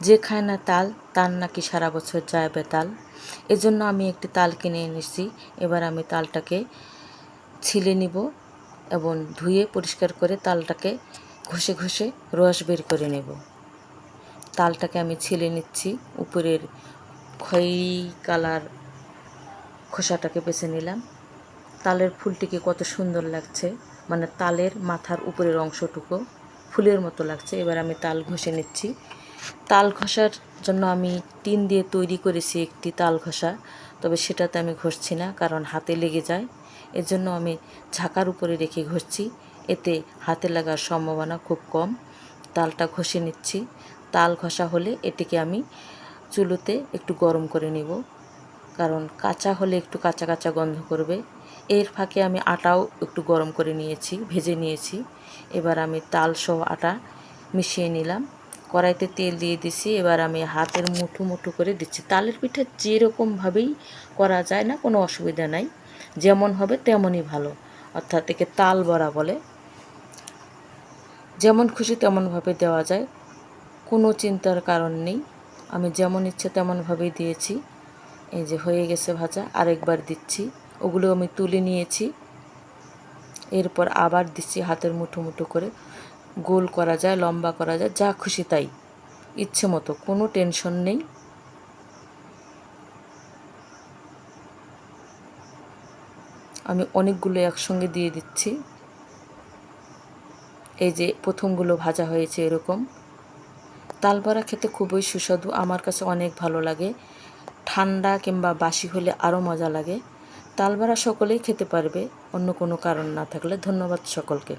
যে খায় না তাল তার নাকি সারা বছর যায় বেতাল। এজন্য আমি একটি তাল কিনে এনেছি। এবার আমি তালটাকে ছিলে নিব এবং ধুয়ে পরিষ্কার করে তালটাকে ঘষে ঘষে রস বের করে নেব। তালটাকে আমি ছিলে নিচ্ছি, উপরের খয়েরি কালার খোসাটাকে বেছে নিলাম। তালের ফুলটিকে কত সুন্দর লাগছে, মানে তালের মাথার উপরের অংশটুকু ফুলের মতো লাগছে। এবার আমি তাল ঘষে নিচ্ছি। তাল ঘষার জন্য আমি টিন দিয়ে তৈরি করেছি একটি তাল ঘষা, তবে সেটাতে আমি ঘষছি না, কারণ হাতে লেগে যায়। এজন্য আমি ঝাঁকার উপরে রেখে ঘষছি, এতে হাতে লাগার সম্ভাবনা খুব কম। তালটা ঘষে নিচ্ছি। তাল ঘষা হলে এটিকে আমি চুলোতে একটু গরম করে নিব, কারণ কাঁচা হলে একটু কাঁচা কাঁচা গন্ধ করবে। এর ফাঁকে আমি আটাও একটু গরম করে নিয়েছি, ভেজে নিয়েছি। এবার আমি তাল সহ আটা মিশিয়ে নিলাম, কড়াইতে তেল দিয়ে দিছি। এবার আমি হাতের মুঠো মুঠো করে দিচ্ছি। তালের পিঠা যেরকমভাবেই করা যায় না, কোনো অসুবিধা নাই, যেমন হবে তেমনই ভালো, অর্থাৎ একে তাল বড়া বলে। যেমন খুশি তেমনভাবে দেওয়া যায়, কোনো চিন্তার কারণ নেই। আমি যেমন ইচ্ছে তেমনভাবেই দিয়েছি। এই যে হয়ে গেছে ভাজা, আরেকবার দিচ্ছি। ওগুলো আমি তুলে নিয়েছি। এরপর আবার দিচ্ছি হাতের মুঠো মুঠো করে। গোল করা যায়, লম্বা করা যায়, যা খুশি তাই, ইচ্ছে মতো, কোনো টেনশন নেই। আমি অনেকগুলো একসঙ্গে দিয়ে দিচ্ছি। এই যে প্রথমগুলো ভাজা হয়েছে এরকম। তাল বড়া খেতে খুবই সুস্বাদু, আমার কাছে অনেক ভালো লাগে। ঠান্ডা কিংবা বাসি হলে আরও মজা লাগে। তাল বড়া সকলেই খেতে পারবে, অন্য কোনো কারণ না থাকলে। ধন্যবাদ সকলকে।